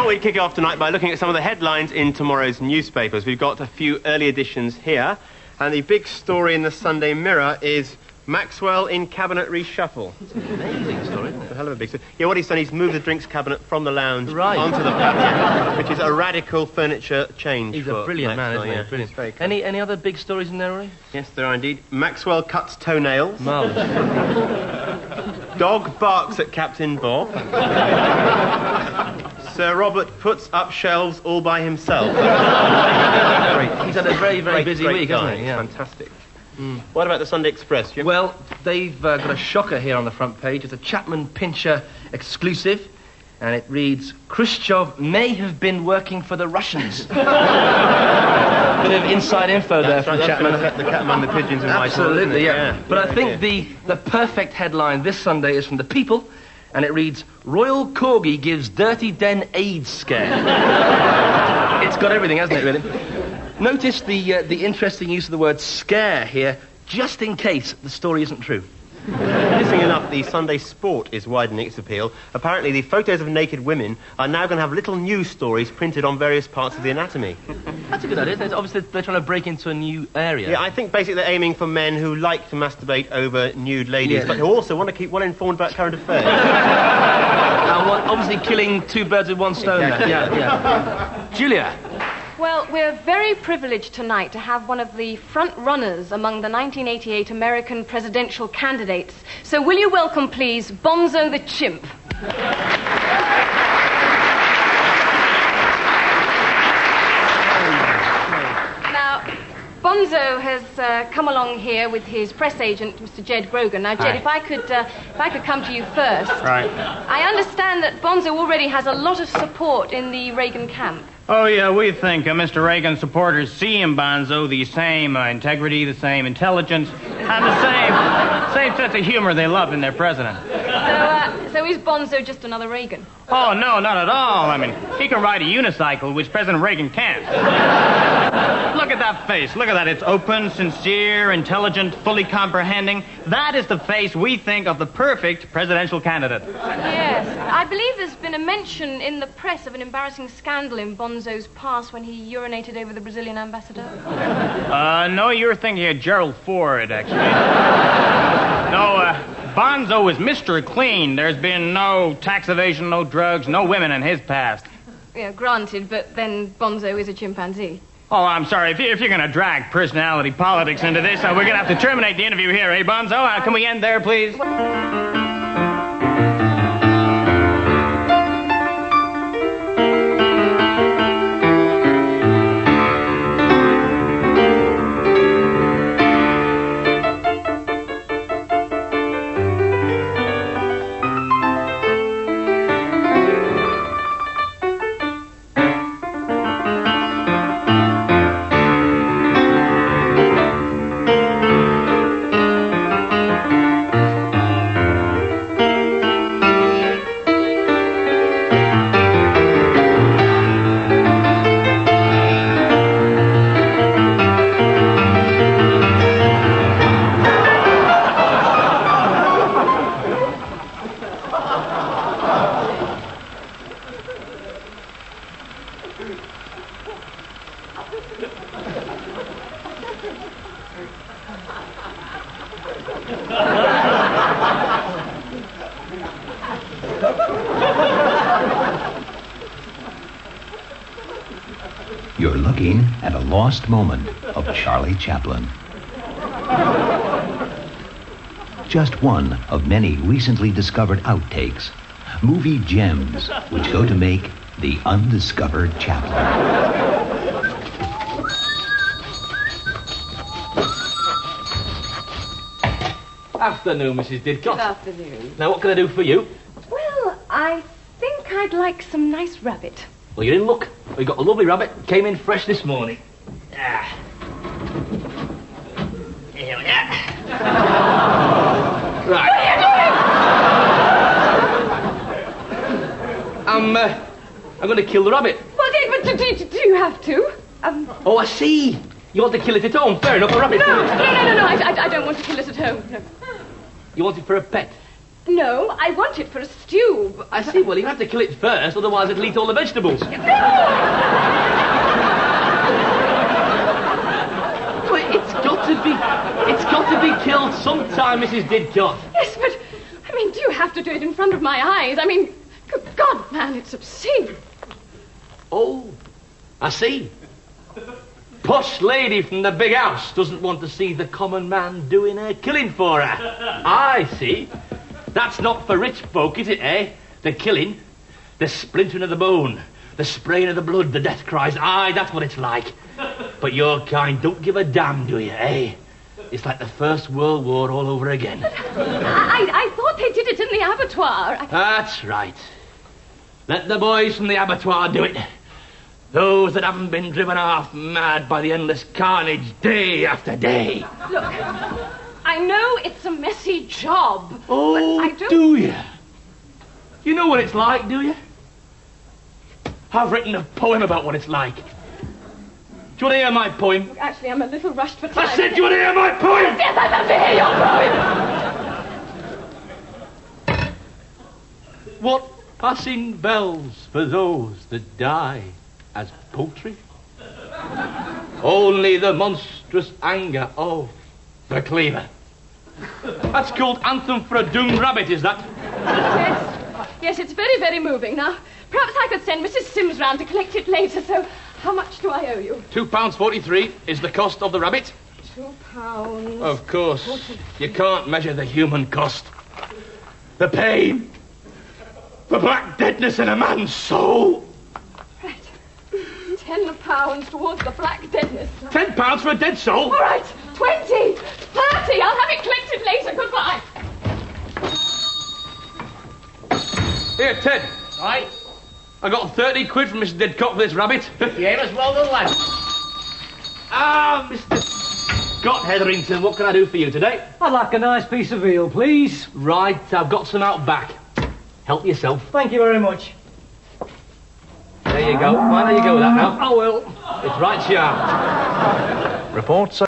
we kick off tonight by looking at some of the headlines in tomorrow's newspapers. We've got a few early editions here, and the big story in the Sunday Mirror is Maxwell in cabinet reshuffle. It's an amazing story, isn't it? A hell of a big story. Yeah, what he's done, he's moved the drinks cabinet from the lounge onto the patio, which is a radical furniture change. He's a brilliant man, isn't he? Yeah, Brilliant. very cool. Any other big stories in there, Rory? Yes, there are indeed. Maxwell cuts toenails. Marvellous. Dog barks at Captain Bob. Sir Robert puts up shelves all by himself. He's had a very, very busy week, hasn't he? Yeah. Fantastic. What about the Sunday Express, Jim? Well, they've got a shocker here on the front page. It's a Chaplin Pincher exclusive, and it reads, Khrushchev may have been working for the Russians. Bit of inside info there from Chaplin. That's the cat among the pigeons and Absolutely, yeah. But I think the perfect headline this Sunday is from The People, and it reads, Royal Corgi gives Dirty Den AIDS scare. It's got everything, hasn't it, really? Notice the interesting use of the word scare here, just in case the story isn't true. Interesting enough, the Sunday Sport is widening its appeal. Apparently, the photos of naked women are now going to have little news stories printed on various parts of the anatomy. That's a good idea. Obviously, they're trying to break into a new area. Yeah, I think basically they're aiming for men who like to masturbate over nude ladies, but who also want to keep well informed about current affairs. Obviously killing two birds with one stone. Exactly. Yeah. Julia. Well, we're very privileged tonight to have one of the front runners among the 1988 American presidential candidates. So will you welcome, please, Bonzo the chimp? Now, Bonzo has come along here with his press agent, Mr. Jed Grogan. Now, Jed, if I could come to you first. Right. I understand that Bonzo already has a lot of support in the Reagan camp. Oh, yeah, we think Mr. Reagan's supporters see in Bonzo the same integrity, the same intelligence, and the same sense of humor they love in their president. So is Bonzo just another Reagan? Oh, no, not at all. I mean, he can ride a unicycle, which President Reagan can't. Look at that face. Look at that. It's open, sincere, intelligent, fully comprehending. That is the face we think of the perfect presidential candidate. Yes. I believe there's been a mention in the press of an embarrassing scandal in Bonzo's past when he urinated over the Brazilian ambassador. No, you're thinking of Gerald Ford, actually. No, Bonzo is Mr. Clean. There's been no tax evasion, no drugs, no women in his past. Yeah, granted, but then Bonzo is a chimpanzee. Oh, I'm sorry. If you're going to drag personality politics into this, we're going to have to terminate the interview here, eh, Bonzo? Can we end there, please? You're looking at a lost moment of Charlie Chaplin. Just one of many recently discovered outtakes, movie gems which go to make the undiscovered Chaplin. Afternoon, Mrs. Didcot. Good afternoon. Now, what can I do for you? Well, I think I'd like some nice rabbit. Well, you're in luck. We got a lovely rabbit. Came in fresh this morning. Ah. Here we are. Right. What are you doing? I'm going to kill the rabbit. Well, but do you have to? Oh, I see. You want to kill it at home? Fair enough, a rabbit. No. I don't want to kill it at home. No. You want it for a pet? No, I want it for a stew. I see. Well, you have to kill it first, otherwise it'll eat all the vegetables. Well, it's got to be killed sometime, Mrs. Didcot. Yes, but, I mean, do you have to do it in front of my eyes? I mean, good God, man, it's obscene. Oh, I see. Posh lady from the big house doesn't want to see the common man doing her killing for her. I see. That's not for rich folk, is it, eh? The killing, the splintering of the bone, the spraying of the blood, the death cries. Aye, that's what it's like. But your kind don't give a damn, do you, eh? It's like the First World War all over again. I thought they did it in the abattoir. That's right. Let the boys from the abattoir do it. Those that haven't been driven half mad by the endless carnage day after day. Look, I know it's a messy job. Oh, but I don't... do you? You know what it's like, do you? I've written a poem about what it's like. Do you want to hear my poem? Actually, I'm a little rushed for time. I said, do you want to hear my poem? Yes, I'd love to hear your poem. What passing bells for those that die as poultry? Only the monstrous anger of the cleaver. That's called Anthem for a Doomed Rabbit, is that? Yes, it's very, very moving. Now, perhaps I could send Mrs. Sims round to collect it later, so how much do I owe you? £2.43 is the cost of the rabbit. £2. Of course. You can't measure the human cost. The pain. The black deadness in a man's soul. Right. £10 towards the black deadness. £10 for a dead soul? All right. 20. 30. I'll have it collected later. Goodbye. Here, Ted. Right? I got 30 quid from Mr. Didcot for this rabbit. You aim as well done, lad. Mr. Scott Hetherington, what can I do for you today? I'd like a nice piece of veal, please. Right, I've got some out back. Help yourself. Thank you very much. There you go. Why don't you go with that now? I will. It's right sharp. Reports